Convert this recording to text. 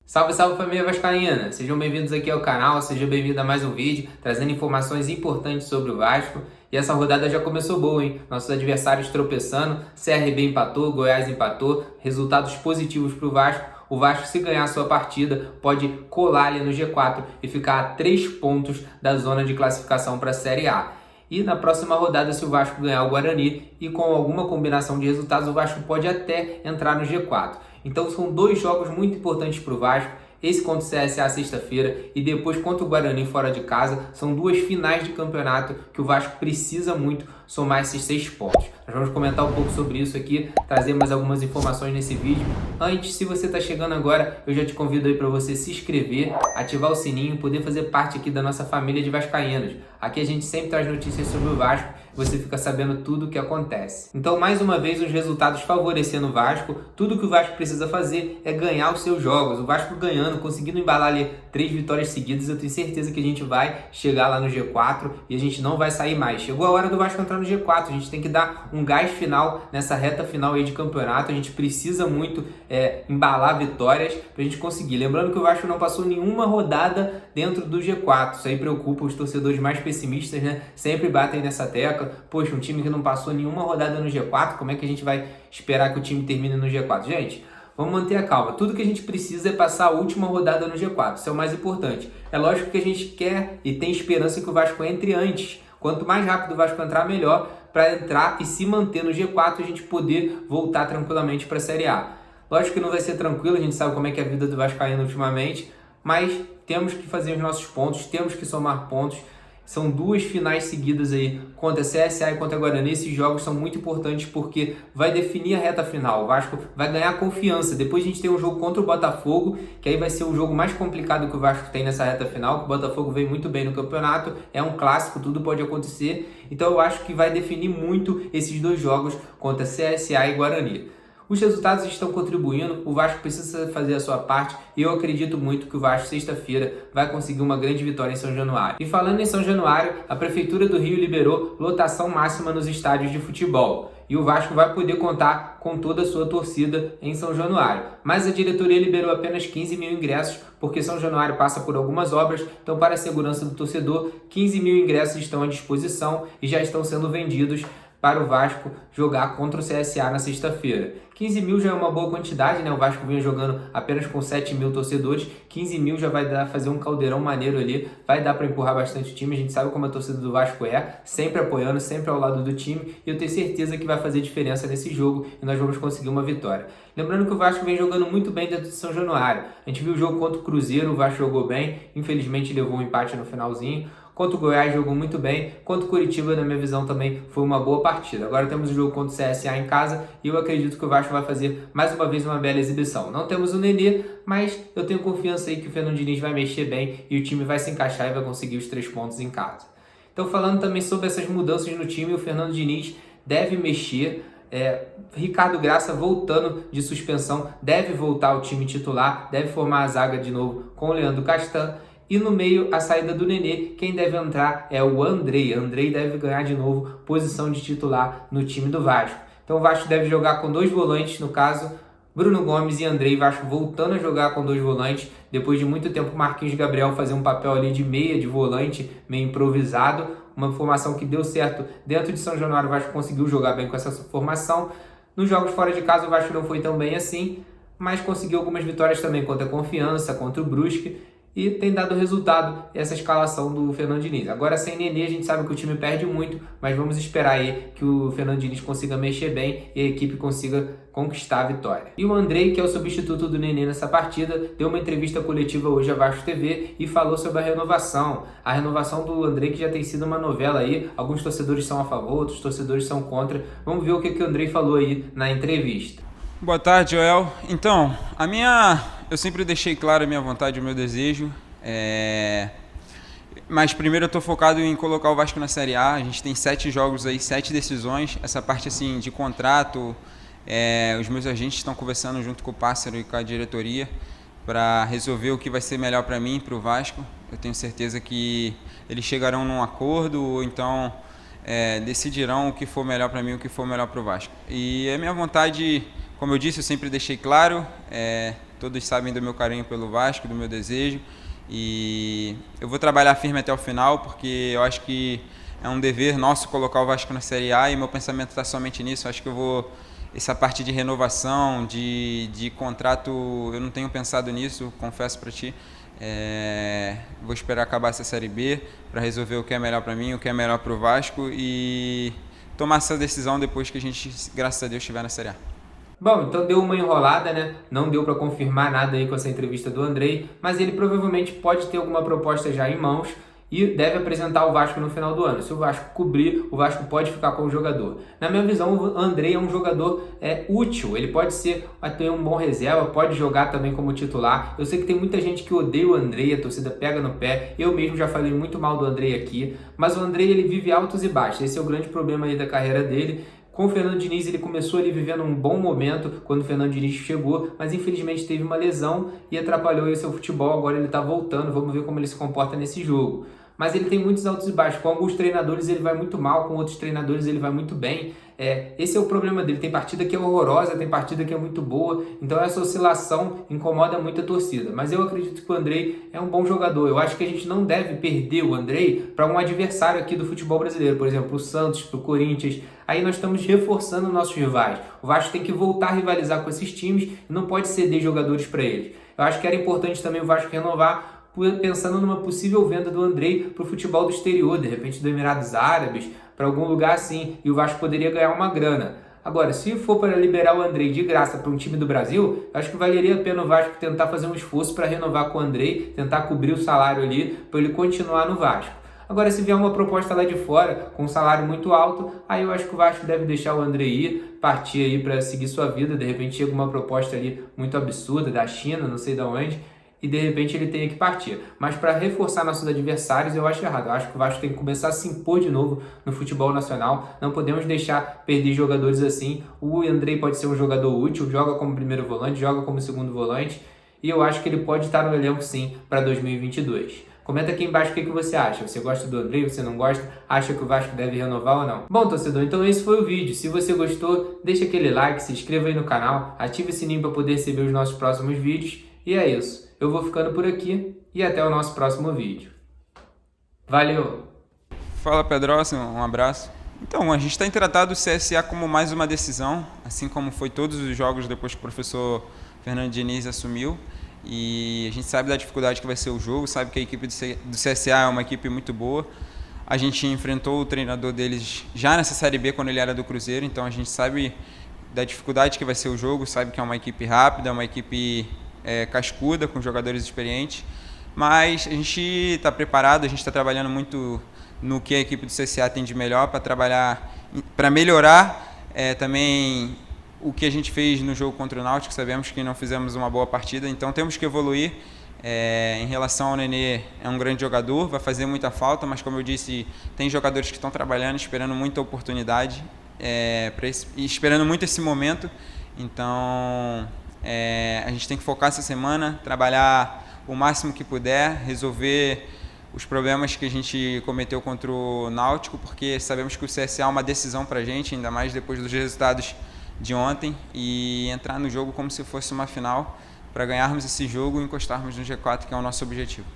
Salve, salve família vascaína! Sejam bem-vindos aqui ao canal, seja bem-vindo a mais um vídeo, trazendo informações importantes sobre o Vasco. E essa rodada já começou boa, hein? Nossos adversários tropeçando, CRB empatou, Goiás empatou, resultados positivos para o Vasco. O Vasco, se ganhar a sua partida, pode colar ali no G4 e ficar a 3 pontos da zona de classificação para a Série A. E na próxima rodada, se o Vasco ganhar o Guarani e com alguma combinação de resultados, o Vasco pode até entrar no G4. Então são dois jogos muito importantes para o Vasco. Esse contra o CSA sexta-feira e depois contra o Guarani fora de casa. São duas finais de campeonato que o Vasco precisa muito somar esses 6 pontos. Nós vamos comentar um pouco sobre isso aqui, trazer mais algumas informações nesse vídeo. Antes, se você está chegando agora, eu já te convido aí para você se inscrever, ativar o sininho, poder fazer parte aqui da nossa família de vascaínos. Aqui a gente sempre traz notícias sobre o Vasco, você fica sabendo tudo o que acontece. Então, mais uma vez, os resultados favorecendo o Vasco. Tudo que o Vasco precisa fazer é ganhar os seus jogos. O Vasco ganhando, conseguindo embalar ali 3 vitórias seguidas, eu tenho certeza que a gente vai chegar lá no G4 e a gente não vai sair mais. Chegou a hora do Vasco entrar no G4, a gente tem que dar um gás final nessa reta final aí de campeonato. A gente precisa muito embalar vitórias pra gente conseguir. Lembrando que o Vasco não passou nenhuma rodada dentro do G4. Isso aí preocupa os torcedores mais pessimistas, né? Sempre batem nessa tecla. Poxa, um time que não passou nenhuma rodada no G4, como é que a gente vai esperar que o time termine no G4? Gente, vamos manter a calma. Tudo que a gente precisa é passar a última rodada no G4. Isso é o mais importante. É lógico que a gente quer e tem esperança que o Vasco entre antes. Quanto mais rápido o Vasco entrar, melhor, para entrar e se manter no G4 e a gente poder voltar tranquilamente para a Série A. Lógico que não vai ser tranquilo, a gente sabe como é que é a vida do vascaíno ultimamente, mas temos que fazer os nossos pontos, temos que somar pontos. São 2 finais seguidas aí, contra a CSA e contra a Guarani. Esses jogos são muito importantes porque vai definir a reta final. O Vasco vai ganhar confiança. Depois a gente tem um jogo contra o Botafogo, que aí vai ser o jogo mais complicado que o Vasco tem nessa reta final, que o Botafogo vem muito bem no campeonato, é um clássico, tudo pode acontecer. Então eu acho que vai definir muito esses 2 jogos contra CSA e Guarani. Os resultados estão contribuindo, o Vasco precisa fazer a sua parte e eu acredito muito que o Vasco sexta-feira vai conseguir uma grande vitória em São Januário. E falando em São Januário, a Prefeitura do Rio liberou lotação máxima nos estádios de futebol. E o Vasco vai poder contar com toda a sua torcida em São Januário. Mas a diretoria liberou apenas 15 mil ingressos, porque São Januário passa por algumas obras, então para a segurança do torcedor, 15 mil ingressos estão à disposição e já estão sendo vendidos para o Vasco jogar contra o CSA na sexta-feira. 15 mil já é uma boa quantidade, né? O Vasco vinha jogando apenas com 7 mil torcedores, 15 mil já vai dar fazer um caldeirão maneiro ali, vai dar para empurrar bastante o time. A gente sabe como a torcida do Vasco é, sempre apoiando, sempre ao lado do time, e eu tenho certeza que vai fazer diferença nesse jogo e nós vamos conseguir uma vitória. Lembrando que o Vasco vem jogando muito bem dentro de São Januário. A gente viu o jogo contra o Cruzeiro, o Vasco jogou bem, infelizmente levou um empate no finalzinho. Contra o Goiás jogou muito bem, contra o Curitiba, na minha visão, também foi uma boa partida. Agora temos o jogo contra o CSA em casa e eu acredito que o Vasco vai fazer mais uma vez uma bela exibição. Não temos o Nenê, mas eu tenho confiança aí que o Fernando Diniz vai mexer bem e o time vai se encaixar e vai conseguir os 3 pontos em casa. Então, falando também sobre essas mudanças no time, o Fernando Diniz deve mexer. Ricardo Graça voltando de suspensão, deve voltar ao time titular, deve formar a zaga de novo com o Leandro Castan. E no meio, a saída do Nenê, quem deve entrar é o Andrei. Andrei deve ganhar de novo posição de titular no time do Vasco. Então o Vasco deve jogar com 2 volantes, no caso, Bruno Gomes e Andrei. Vasco voltando a jogar com 2 volantes. Depois de muito tempo, Marquinhos Gabriel fazer um papel ali de meia, de volante, meio improvisado. Uma formação que deu certo dentro de São Januário. O Vasco conseguiu jogar bem com essa formação. Nos jogos fora de casa, o Vasco não foi tão bem assim, mas conseguiu algumas vitórias também contra a Confiança, contra o Brusque. E tem dado resultado essa escalação do Fernando Diniz. Agora sem Nenê a gente sabe que o time perde muito, mas vamos esperar aí que o Fernando Diniz consiga mexer bem e a equipe consiga conquistar a vitória. E o Andrei, que é o substituto do Nenê nessa partida, deu uma entrevista coletiva hoje à Vasco TV e falou sobre a renovação. A renovação do Andrei, que já tem sido uma novela aí. Alguns torcedores são a favor, outros torcedores são contra. Vamos ver o que o Andrei falou aí na entrevista. Boa tarde, Joel. Então, eu sempre deixei claro a minha vontade, o meu desejo, mas primeiro eu estou focado em colocar o Vasco na Série A. A gente tem 7 jogos aí, 7 decisões. Essa parte assim de contrato, os meus agentes estão conversando junto com o Pássaro e com a diretoria para resolver o que vai ser melhor para mim e para o Vasco. Eu tenho certeza que eles chegarão num acordo, ou então decidirão o que for melhor para mim, o que for melhor para o Vasco. E é minha vontade Como eu disse, eu sempre deixei claro, todos sabem do meu carinho pelo Vasco, do meu desejo, e eu vou trabalhar firme até o final, porque eu acho que é um dever nosso colocar o Vasco na Série A, e meu pensamento está somente nisso. Eu acho que essa parte de renovação, de contrato, eu não tenho pensado nisso, confesso para ti. Vou esperar acabar essa Série B para resolver o que é melhor para mim, o que é melhor para o Vasco, e tomar essa decisão depois que a gente, graças a Deus, estiver na Série A. Bom, então deu uma enrolada, né? Não deu para confirmar nada aí com essa entrevista do Andrei, mas ele provavelmente pode ter alguma proposta já em mãos e deve apresentar o Vasco no final do ano. Se o Vasco cobrir, o Vasco pode ficar com o jogador. Na minha visão, o Andrei é um jogador útil. Ele pode ter um bom reserva, pode jogar também como titular. Eu sei que tem muita gente que odeia o Andrei, a torcida pega no pé. Eu mesmo já falei muito mal do Andrei aqui, mas o Andrei ele vive altos e baixos. Esse é o grande problema aí da carreira dele. Com o Fernando Diniz, ele começou ali vivendo um bom momento quando o Fernando Diniz chegou, mas infelizmente teve uma lesão e atrapalhou aí o seu futebol. Agora ele está voltando, vamos ver como ele se comporta nesse jogo. Mas ele tem muitos altos e baixos. Com alguns treinadores ele vai muito mal, com outros treinadores ele vai muito bem. Esse é o problema dele. Tem partida que é horrorosa, tem partida que é muito boa. Então essa oscilação incomoda muito a torcida. Mas eu acredito que o Andrei é um bom jogador. Eu acho que a gente não deve perder o Andrei para um adversário aqui do futebol brasileiro. Por exemplo, o Santos, para o Corinthians. Aí nós estamos reforçando nossos rivais. O Vasco tem que voltar a rivalizar com esses times e não pode ceder jogadores para eles. Eu acho que era importante também o Vasco renovar, pensando numa possível venda do Andrei para o futebol do exterior, de repente do Emirados Árabes, para algum lugar assim, e o Vasco poderia ganhar uma grana. Agora, se for para liberar o Andrei de graça para um time do Brasil, acho que valeria a pena o Vasco tentar fazer um esforço para renovar com o Andrei, tentar cobrir o salário ali, para ele continuar no Vasco. Agora, se vier uma proposta lá de fora, com um salário muito alto, aí eu acho que o Vasco deve deixar o Andrei ir, partir aí para seguir sua vida. De repente chega uma proposta ali muito absurda, da China, não sei de onde, e de repente ele tenha que partir. Mas para reforçar nossos adversários, eu acho errado. Eu acho que o Vasco tem que começar a se impor de novo no futebol nacional. Não podemos deixar perder jogadores assim. O Andrei pode ser um jogador útil, joga como primeiro volante, joga como segundo volante, e eu acho que ele pode estar no elenco sim para 2022. Comenta aqui embaixo o que você acha. Você gosta do Andrei? Você não gosta? Acha que o Vasco deve renovar ou não? Bom, torcedor, então esse foi o vídeo. Se você gostou, deixa aquele like, se inscreva aí no canal, ative o sininho para poder receber os nossos próximos vídeos. E é isso. Eu vou ficando por aqui e até o nosso próximo vídeo. Valeu! Fala, Pedrosa, um abraço. Então, a gente tem tratado o CSA como mais uma decisão, assim como foi todos os jogos depois que o professor Fernando Diniz assumiu. E a gente sabe da dificuldade que vai ser o jogo, sabe que a equipe do CSA é uma equipe muito boa. A gente enfrentou o treinador deles já nessa Série B quando ele era do Cruzeiro, então a gente sabe da dificuldade que vai ser o jogo, sabe que é uma equipe rápida, uma equipe cascuda, com jogadores experientes. Mas a gente está preparado, a gente está trabalhando muito no que a equipe do CSA tem de melhor para trabalhar, para melhorar também o que a gente fez no jogo contra o Náutico. Sabemos que não fizemos uma boa partida, então temos que evoluir. Em relação ao Nenê, é um grande jogador, vai fazer muita falta, mas como eu disse, tem jogadores que estão trabalhando, esperando muita oportunidade, e esperando muito esse momento. Então a gente tem que focar essa semana, trabalhar o máximo que puder, resolver os problemas que a gente cometeu contra o Náutico, porque sabemos que o CSA é uma decisão para a gente, ainda mais depois dos resultados de ontem, e entrar no jogo como se fosse uma final para ganharmos esse jogo e encostarmos no G4, que é o nosso objetivo.